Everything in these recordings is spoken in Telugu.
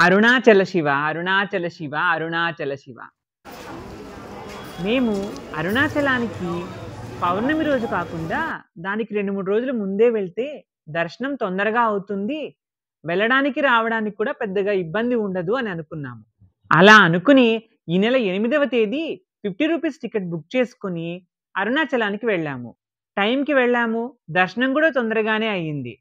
అరుణాచల శివ, అరుణాచల శివ, అరుణాచల శివ. మేము అరుణాచలానికి పౌర్ణమి రోజు కాకుండా దానికి 2, 3 రోజులు ముందే వెళ్తే దర్శనం తొందరగా అవుతుంది. వెళ్ళడానికి, రావడానికి కూడా పెద్దగా ఇబ్బంది ఉండదు అని అనుకున్నాము. అలా అనుకుని ఈ నెల 8వ తేదీ ₹50 టికెట్ బుక్ చేసుకొని అరుణాచలానికి వెళ్ళాము. టైంకి వెళ్ళాము. దర్శనం కూడా తొందరగానే అయ్యింది.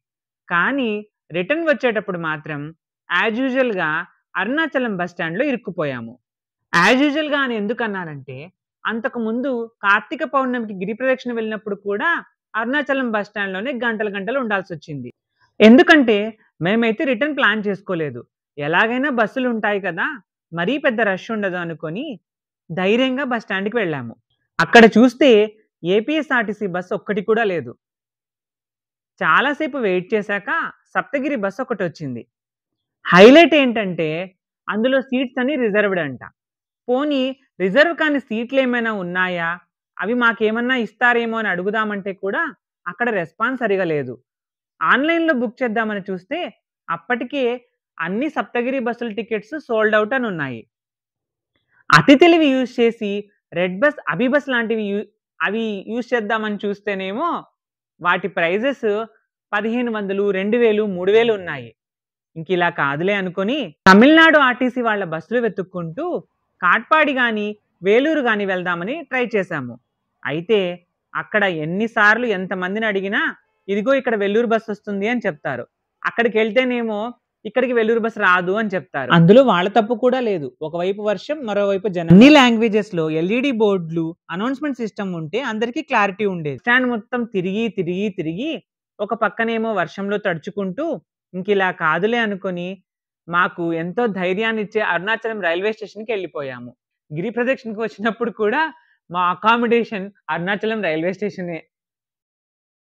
కానీ రిటర్న్ వచ్చేటప్పుడు మాత్రం యాజ్ యూజువల్‌గా అరుణాచలం బస్ స్టాండ్‌లో ఇరుక్కుపోయాము. యాజ్ యూజువల్‌గా అని ఎందుకన్నానంటే, అంతకుముందు కార్తీక పౌర్ణమికి గిరి ప్రదక్షిణ వెళ్ళినప్పుడు కూడా అరుణాచలం బస్ స్టాండ్‌లోనే గంటలు గంటలు ఉండాల్సొచ్చింది. ఎందుకంటే మేమైతే రిటర్న్ ప్లాన్ చేసుకోలేదు. ఎలాగైనా బస్సులుంటాయి కదా! మరీ పెద్ద రష్ ఉండదు అనుకోని ధైర్యంగా బస్ స్టాండ్‌కి వెళ్ళాము. అక్కడ చూస్తే ఏపీఎస్ఆర్టీసీ బస్ ఒక్కటి కూడా లేదు. చాలా సేపు వెయిట్ చేశాక సప్తగిరి బస్ ఒకటొచ్చింది. హైలైట్ ఏంటంటే అందులో సీట్స్ అన్నీ రిజర్వ్డ్ అంట. పోనీ రిజర్వ్ కాని సీట్లేమైనా ఉన్నాయా? అవి మాకేమన్నా ఇస్తారేమో అని అడుగుదామంటే కూడా అక్కడ రెస్పాన్స్ సరిగా లేదు. ఆన్‌లైన్‌లో బుక్ చేద్దామని చూస్తే అప్పటికే అన్ని సప్తగిరి బస్సుల టికెట్స్ సోల్డ్ ఔట్ అని ఉన్నాయి. అతి తెలివి యూజ్ చేసి రెడ్ బస్, అభిబస్ లాంటివి అవి యూజ్ చేద్దామని చూస్తేనేమో వాటి ప్రైజెస్ 1500, 2000, 3000 ఉన్నాయి. ఇంకిలా కాదులే అనుకోని తమిళనాడు ఆర్టీసీ వాళ్ళ బస్సులు వెతుక్కుంటూ కాట్పాడి గాని, వేలూరు గాని వెళ్దామని ట్రై చేశాము. అయితే అక్కడ ఎన్ని సార్లు ఎంతమందిని అడిగినా ఇదిగో ఇక్కడ వెల్లూరు బస్ వస్తుంది అని చెప్తారు. అక్కడికెళ్తేనేమో ఇక్కడికి వెల్లూరు బస్ రాదు అని చెప్తారు. అందులో వాళ్ళ తప్పు కూడా లేదు. ఒకవైపు వర్షం, మరోవైపు జనం. అన్ని లాంగ్వేజెస్‌లో ఎల్ఈడీ బోర్డులు, అనౌన్స్‌మెంట్ సిస్టమ్ ఉంటే అందరికీ క్లారిటీ ఉండేది. స్టాండ్ మొత్తం తిరిగి ఒక పక్కనేమో వర్షంలో తడుచుకుంటూ ఇంకిలా కాదులే అనుకోని మాకు ఎంతో ధైర్యాన్నిచ్చే అరుణాచలం రైల్వే స్టేషన్‌కి ఎళ్ళిపోయాము. గిరి ప్రదక్షిణకి వచ్చినప్పుడు కూడా మా అకామిడేషన్ అరుణాచలం రైల్వే స్టేషనే.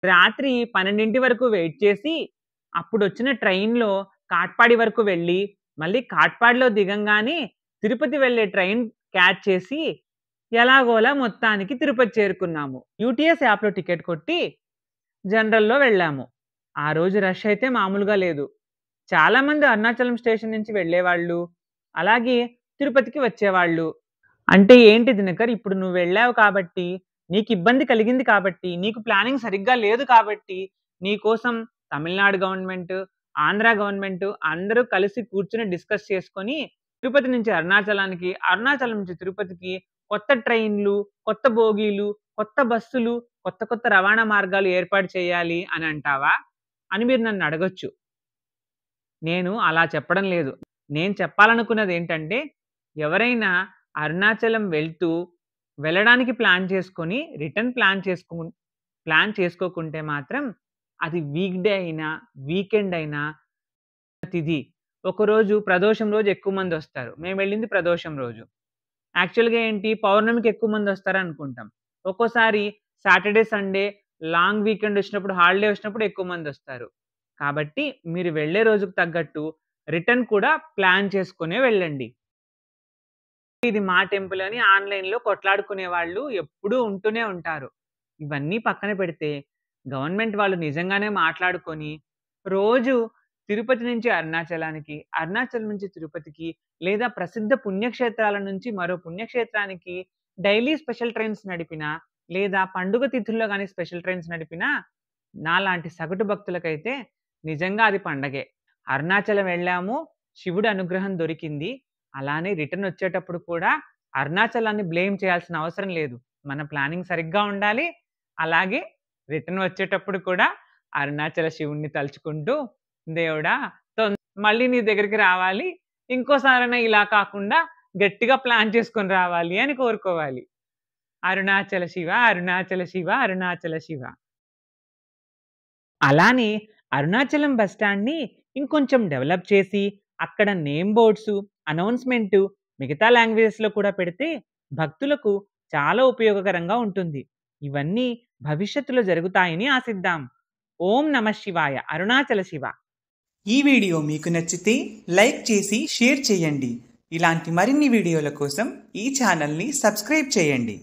రాత్రి 12 వరకు వెయిట్ చేసి అప్పుడొచ్చిన ట్రైన్‌లో కాట్పాడి వరకు వెళ్ళి, మళ్ళీ కాట్పాడిలో దిగంగానే తిరుపతి వెళ్ళే ట్రైన్ క్యాచ్ చేసి ఎలాగోలా మొత్తానికి తిరుపతి చేరుకున్నాము. యూటీఎస్ యాప్‌లో టికెట్ కొట్టి జనరల్‌లో వెళ్ళాము. ఆ రోజు రష్ అయితే మామూలుగా లేదు. చాలామంది అరుణాచలం స్టేషన్ నుంచి వెళ్ళేవాళ్ళు, అలాగే తిరుపతికి వచ్చేవాళ్ళు. అంటే ఏంటి దినకర్, ఇప్పుడు నువ్వు వెళ్ళావు కాబట్టి, నీకు ఇబ్బంది కలిగింది కాబట్టి, నీకు ప్లానింగ్ సరిగ్గా లేదు కాబట్టి, నీ కోసం తమిళనాడు గవర్నమెంట్, ఆంధ్ర గవర్నమెంట్ అందరూ కలిసి కూర్చొని డిస్కస్ చేసుకొని, తిరుపతి నుంచి అరుణాచలానికి, అరుణాచలం నుంచి తిరుపతికి కొత్త ట్రైన్‌లు, కొత్త బోగీలు, కొత్త బస్సులు, కొత్త రవాణా మార్గాలు ఏర్పాటు చేయాలి అని అంటావా? అని మీరు నన్ను అడగొచ్చు. నేను అలా చెప్పడం లేదు. నేను చెప్పాలనుకున్నదేంటంటే, ఎవరైనా అరుణాచలం వెళ్ళడానికి ప్లాన్ చేసుకొని, రిటర్న్ ప్లాన్ చేసుకోకుంటే మాత్రం అది వీక్‌డే అయినా, వీకెండ్ అయినా తిథి. ఒకరోజు ప్రదోషం రోజు ఎక్కువ మందొస్తారు. మేమెళ్ళింది ప్రదోషం రోజు. యాక్చువల్‌గా ఏంటి పౌర్ణమికి ఎక్కువ మందొస్తారనుకుంటాం. ఒక్కోసారి సాటర్‌డే, సండే లాంగ్ వీకెండ్ వచ్చినప్పుడు, హాలిడే వచ్చినప్పుడు ఎక్కువ మందొస్తారు. కాబట్టి మీరు వెళ్ళే రోజుకు తగ్గట్టు రిటర్న్ కూడా ప్లాన్ చేసుకొనే వెళ్ళండి. ఇది మా టెంపుల్ అని ఆన్‌లైన్‌లో కొట్లాడుకునే వాళ్ళు ఎప్పుడూ ఉంటూనే ఉంటారు. ఇవన్నీ పక్కన పెడితే గవర్నమెంట్ వాళ్ళు నిజంగానే మాట్లాడుకొని రోజు తిరుపతి నుంచి అరుణాచలానికి, అరుణాచలం నుంచి తిరుపతికి లేదా ప్రసిద్ధ పుణ్యక్షేత్రాల నుంచి మరో పుణ్యక్షేత్రానికి డైలీ స్పెషల్ ట్రైన్స్ నడిపినా, లేదా పండుగ తిథుల్లో గాని స్పెషల్ ట్రైన్స్ నడిపినా నాలాంటి సగటు భక్తులకైతే నిజంగా అది పండగే. అరుణాచలం వెళ్ళాము, శివుడి అనుగ్రహం దొరికింది. అలానే రిటర్న్ వచ్చేటప్పుడు కూడా అరుణాచలాన్ని బ్లేమ్ చేయాల్సిన అవసరం లేదు. మన ప్లానింగ్ సరిగ్గా ఉండాలి. అలాగే రిటర్న్ వచ్చేటప్పుడు కూడా అరుణాచల శివుడిని తలుచుకుంటూ, దేవుడా మళ్ళీ నీ దగ్గరికి రావాలి. ఇంకోసారైనా ఇలా కాకుండా గట్టిగా ప్లాన్ చేసుకొని రావాలి అని కోరుకోవాలి. అరుణాచల శివ, అరుణాచల శివ, అరుణాచల శివ. అలానే అరుణాచలం బస్ స్టాండ్‌ని ఇంకొంచెం డెవలప్ చేసి, అక్కడ నేమ్ బోర్డ్సు, అనౌన్స్‌మెంటు మిగతా లాంగ్వేజెస్‌లో కూడా పెడితే భక్తులకు చాలా ఉపయోగకరంగా ఉంటుంది. ఇవన్నీ భవిష్యత్తులో జరుగుతాయని ఆశిద్దాం. ఓం నమః శివాయ. అరుణాచల శివ. ఈ వీడియో మీకు నచ్చితే లైక్ చేసి షేర్ చేయండి. ఇలాంటి మరిన్ని వీడియోల కోసం ఈ ఛానల్ని సబ్స్క్రైబ్ చేయండి.